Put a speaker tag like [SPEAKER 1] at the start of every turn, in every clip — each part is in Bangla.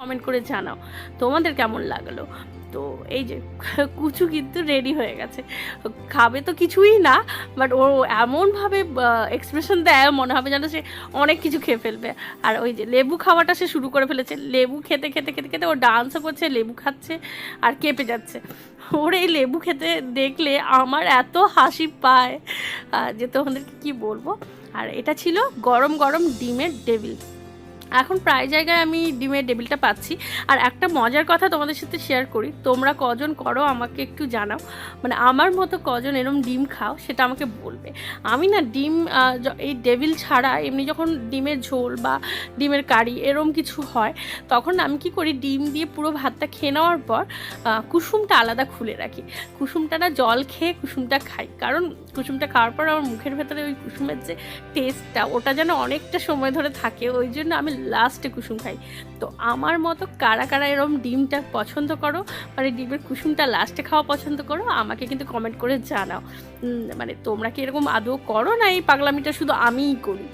[SPEAKER 1] কমেন্ট করে জানাও তোমাদের কেমন লাগলো। তো এই যে কুচু কিন্তু রেডি হয়ে গেছে, খাবে তো কিছুই না, বাট ও এমনভাবে এক্সপ্রেশন দেয় মনে হবে যেন সে অনেক কিছু খেয়ে ফেলবে। আর ওই যে লেবু খাওয়াটা সে শুরু করে ফেলেছে, লেবু খেতে খেতে খেতে খেতে ও ডান্সও করছে, লেবু খাচ্ছে আর কেঁপে যাচ্ছে। ওর এই লেবু খেতে দেখলে আমার এত হাসি পায় যে তোমাদেরকে কী বলবো। আর এটা ছিল গরম গরম ডিমের ডেভিল। এখন প্রায় জায়গায় আমি ডিমের ডেভিলটা পাচ্ছি। আর একটা মজার কথা তোমাদের সাথে শেয়ার করি, তোমরা কজন করো আমাকে একটু জানাও, মানে আমার মতো কজন এরম ডিম খাও সেটা আমাকে বলবে। আমি না ডিম এই ডেভিল ছাড়া এমনি যখন ডিমের ঝোল বা ডিমের কারি এরম কিছু হয়, তখন আমি কি করি, ডিম দিয়ে পুরো ভাতটা খেয়ে নেওয়ার পর কুসুমটা আলাদা খুলে রাখি। কুসুমটা না জল খেয়ে কুসুমটা খাই, কারণ কুসুমটা খাওয়ার পর আমার মুখের ভেতরে ওই কুসুমের যে টেস্টটা ওটা যেন অনেকটা সময় ধরে থাকে, ওই জন্য আমি লাস্টে কুসুম খাই। তো আমার মতো কারা কারা এরম ডিমটা পছন্দ করো, মানে ডিমের কুসুমটা লাস্টে খাওয়া পছন্দ করো, আমাকে কিন্তু কমেন্ট করে জানাও। মানে তোমরা কি এরকম আদৌ করো, না এই পাগলামিটা শুধু আমিই করি?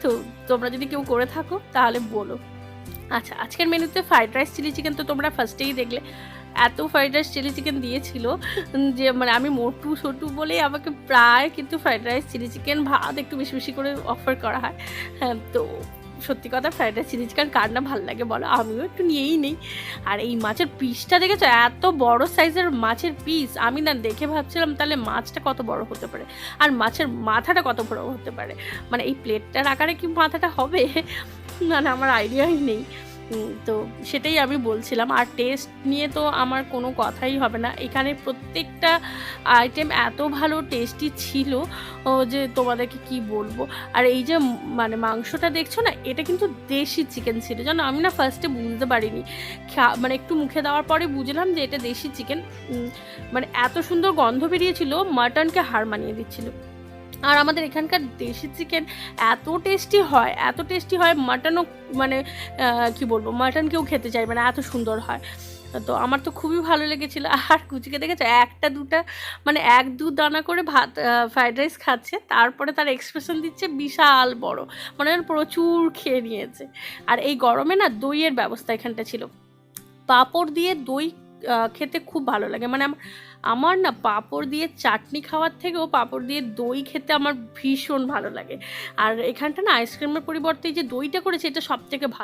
[SPEAKER 1] তো তোমরা যদি কেউ করে থাকো তাহলে বলো। আচ্ছা, আজকের মেনুতে ফ্রাইড রাইস চিলি চিকেন তো তোমরা ফার্স্টেই দেখলে, এত ফ্রাইড রাইস চিলি চিকেন দিয়েছিল যে মানে আমি মোটু ছোটু বলেই আমাকে প্রায় কিন্তু ফ্রাইড রাইস চিলি চিকেন ভাত একটু বেশি বেশি করে অফার করা হয়। হ্যাঁ, তো সত্যি কথা ফ্রাইড রাইস চিলি চিকেন কার না ভালো লাগে বলো, আমিও একটু নিয়েই নেই। আর এই মাছের পিসটা দেখেছো, এত বড় সাইজের মাছের পিস, আমি না দেখে ভাবছিলাম তাহলে মাছটা কত বড় হতে পারে আর মাছের মাথাটা কত বড় হতে পারে, মানে এই প্লেটটার আকারে কি মাথাটা হবে, মানে আমার আইডিয়াই নেই। তো সেটাই আমি বলছিলাম। আর টেস্ট নিয়ে তো আমার কোনো কথাই হবে না, এখানে প্রত্যেকটা আইটেম এত ভালো টেস্টি ছিল যে তোমাদেরকে কি বলবো। আর এই যে মানে মাংসটা দেখছো না, এটা কিন্তু দেশি চিকেন ছিল জানো, আমি না ফার্স্টে বুঝতে পারিনি, মানে একটু মুখে দেওয়ার পরে বুঝলাম যে এটা দেশি চিকেন। মানে এত সুন্দর গন্ধ বেরিয়েছিল, মাটনকে হার মানিয়ে দিচ্ছিল। আর আমাদের এখানকার দেশি চিকেন এত টেস্টি হয়, এত টেস্টি হয়, মাটনও মানে কি বলবো, মাটন কেউ খেতে চাইবে না, এত সুন্দর হয়। তো আমার তো খুবই ভালো লেগেছিলো। আর কুচিকে দেখেছো একটা দুটা মানে এক দু দানা করে ভাত ফ্রাইড রাইস খাচ্ছে, তারপরে তার এক্সপ্রেশন দিচ্ছে বিশাল বড়, মানে প্রচুর খেয়ে নিয়েছে। আর এই গরমে না দইয়ের ব্যবস্থা এখানটা ছিল, পাঁপড় দিয়ে দই খেতে খুব ভালো লাগে। মানে আমার না পাঁপড় দিয়ে চাটনি খাওয়ার থেকেও পাঁপড় দিয়ে দই খেতে আমার ভীষণ ভালো লাগে। আর এখানটা না আইসক্রিমের পরিবর্তে যে দইটা করেছে এটা সব থেকে ভালো।